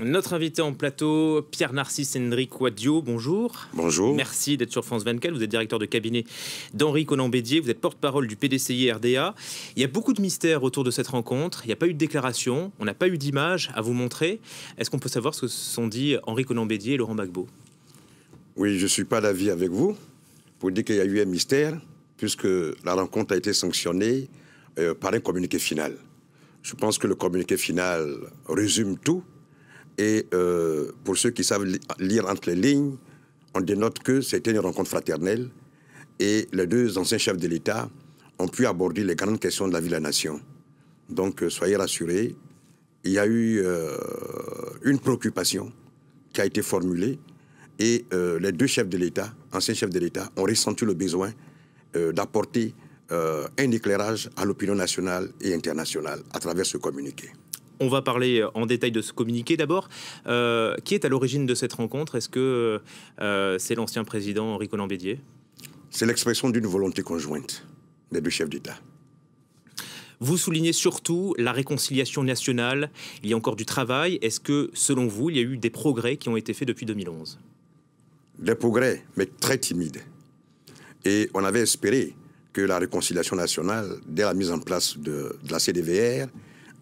Notre invité en plateau, Pierre-Narcisse Hendrick Wadio, bonjour. Bonjour. Merci d'être sur France 24. Vous êtes directeur de cabinet d'Henri Conan-Bédier. Vous êtes porte-parole du PDCI RDA. Il y a beaucoup de mystères autour de cette rencontre. Il n'y a pas eu de déclaration. On n'a pas eu d'image à vous montrer. Est-ce qu'on peut savoir ce que se sont dit Henri Conan-Bédier et Laurent Gbagbo? Oui, je ne suis pas d'avis avec vous pour dire qu'il y a eu un mystère, puisque la rencontre a été sanctionnée par un communiqué final. Je pense que le communiqué final résume tout. Et pour ceux qui savent lire entre les lignes, on dénote que c'était une rencontre fraternelle et les deux anciens chefs de l'État ont pu aborder les grandes questions de la vie de la nation. Donc, soyez rassurés, il y a eu une préoccupation qui a été formulée et les deux chefs de l'État, anciens chefs de l'État, ont ressenti le besoin d'apporter un éclairage à l'opinion nationale et internationale à travers ce communiqué. On va parler en détail de ce communiqué d'abord. Qui est à l'origine de cette rencontre? Est-ce que c'est l'ancien président Henri Conan-Bédier? C'est l'expression d'une volonté conjointe des deux chefs d'État. Vous soulignez surtout la réconciliation nationale. Il y a encore du travail. Est-ce que, selon vous, il y a eu des progrès qui ont été faits depuis 2011? Des progrès, mais très timides. Et on avait espéré que la réconciliation nationale, dès la mise en place de la CDVR,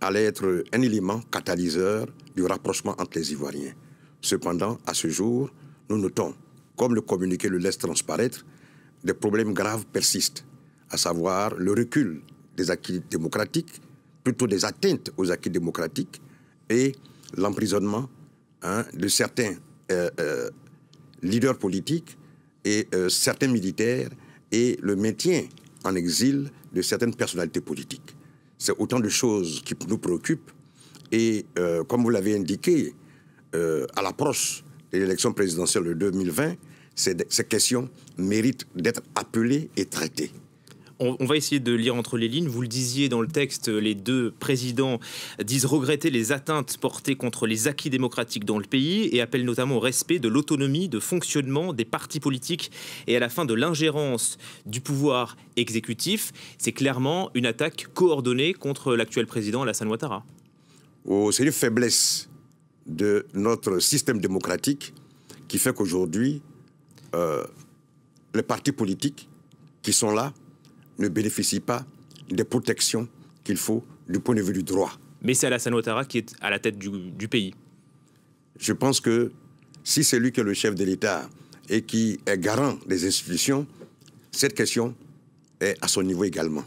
allait être un élément catalyseur du rapprochement entre les Ivoiriens. Cependant, à ce jour, nous notons, comme le communiqué le laisse transparaître, des problèmes graves persistent, à savoir le recul des acquis démocratiques, plutôt des atteintes aux acquis démocratiques, et l'emprisonnement de certains leaders politiques et certains militaires, et le maintien en exil de certaines personnalités politiques. C'est autant de choses qui nous préoccupent. Et comme vous l'avez indiqué, à l'approche de l'élection présidentielle de 2020, ces questions méritent d'être appelées et traitées. On va essayer de lire entre les lignes. Vous le disiez dans le texte, les deux présidents disent regretter les atteintes portées contre les acquis démocratiques dans le pays et appellent notamment au respect de l'autonomie de fonctionnement des partis politiques et à la fin de l'ingérence du pouvoir exécutif. C'est clairement une attaque coordonnée contre l'actuel président Alassane Ouattara. Oh, c'est une faiblesse de notre système démocratique qui fait qu'aujourd'hui, les partis politiques qui sont là ne bénéficient pas des protections qu'il faut du point de vue du droit. Mais c'est Alassane Ouattara qui est à la tête du pays. Je pense que si c'est lui qui est le chef de l'État et qui est garant des institutions, cette question est à son niveau également.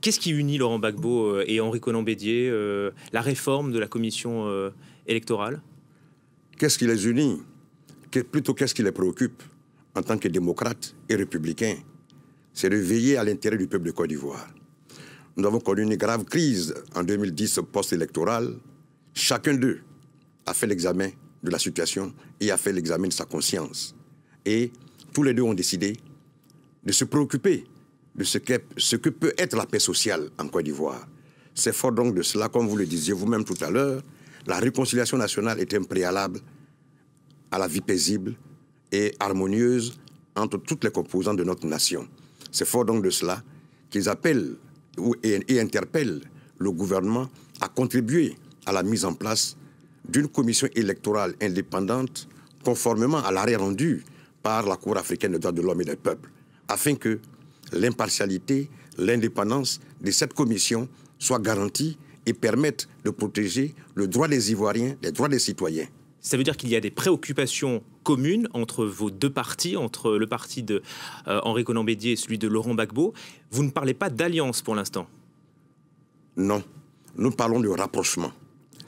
Qu'est-ce qui unit Laurent Gbagbo et Henri Conan-Bédier? La réforme de la commission électorale? Qu'est-ce qui les unit? Plutôt qu'est-ce qui les préoccupe en tant que démocrates et républicains? C'est de veiller à l'intérêt du peuple de Côte d'Ivoire. Nous avons connu une grave crise en 2010 post-électorale. Chacun d'eux a fait l'examen de la situation et a fait l'examen de sa conscience. Et tous les deux ont décidé de se préoccuper de ce que peut être la paix sociale en Côte d'Ivoire. C'est fort donc de cela, comme vous le disiez vous-même tout à l'heure, la réconciliation nationale est un préalable à la vie paisible et harmonieuse entre toutes les composantes de notre nation. C'est fort donc de cela qu'ils appellent et interpellent le gouvernement à contribuer à la mise en place d'une commission électorale indépendante conformément à l'arrêt rendu par la Cour africaine des droits de l'homme et des peuples, afin que l'impartialité, l'indépendance de cette commission soient garanties et permettent de protéger le droit des Ivoiriens, les droits des citoyens. Ça veut dire qu'il y a des préoccupations communes entre vos deux partis, entre le parti de Henri Conan-Bédier et celui de Laurent Gbagbo. Vous ne parlez pas d'alliance pour l'instant? Non, nous parlons de rapprochement.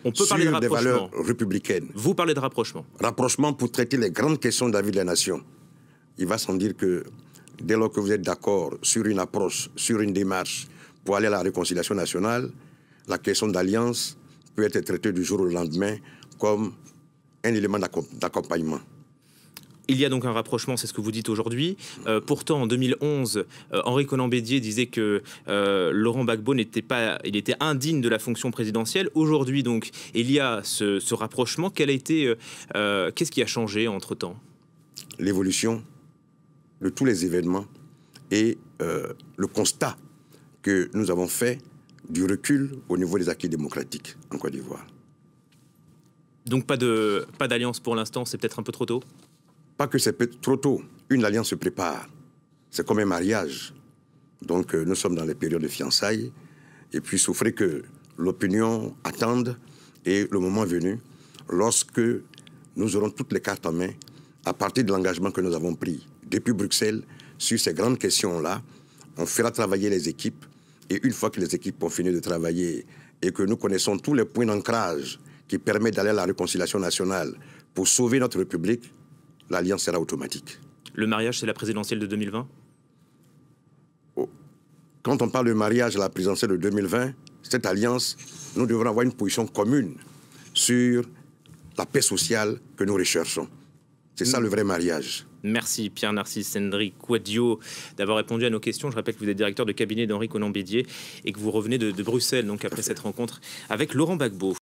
On peut parler de sur des rapprochement. valeurs républicaines. Vous parlez de rapprochement. Rapprochement pour traiter les grandes questions de la vie de la nation. Il va sans dire que dès lors que vous êtes d'accord sur une approche, sur une démarche pour aller à la réconciliation nationale, la question d'alliance peut être traitée du jour au lendemain comme un élément d'accompagnement. Il y a donc un rapprochement, c'est ce que vous dites aujourd'hui. Pourtant, en 2011, Henri Conan-Bédier disait que Laurent Gbagbo il était indigne de la fonction présidentielle. Aujourd'hui, donc, il y a ce rapprochement. Qu'est-ce qui a changé entre-temps? L'évolution de tous les événements et le constat que nous avons fait du recul au niveau des acquis démocratiques en Côte d'Ivoire. Donc pas d'alliance pour l'instant, c'est peut-être un peu trop tôt? Pas que c'est trop tôt. Une alliance se prépare. C'est comme un mariage. Donc nous sommes dans les périodes de fiançailles. Et puis il souffrait que l'opinion attende. Et le moment venu, lorsque nous aurons toutes les cartes en main, à partir de l'engagement que nous avons pris depuis Bruxelles sur ces grandes questions-là, on fera travailler les équipes. Et une fois que les équipes ont fini de travailler et que nous connaissons tous les points d'ancrage qui permettent d'aller à la réconciliation nationale pour sauver notre République, l'alliance sera automatique. Le mariage, c'est la présidentielle de 2020? Quand on parle de mariage à la présidentielle de 2020, cette alliance, nous devrons avoir une position commune sur la paix sociale que nous recherchons. C'est ça le vrai mariage. Merci Pierre-Narcisse Hendri Kouadio d'avoir répondu à nos questions. Je rappelle que vous êtes directeur de cabinet d'Henri Konan Bédier et que vous revenez de Bruxelles donc après cette rencontre avec Laurent Gbagbo.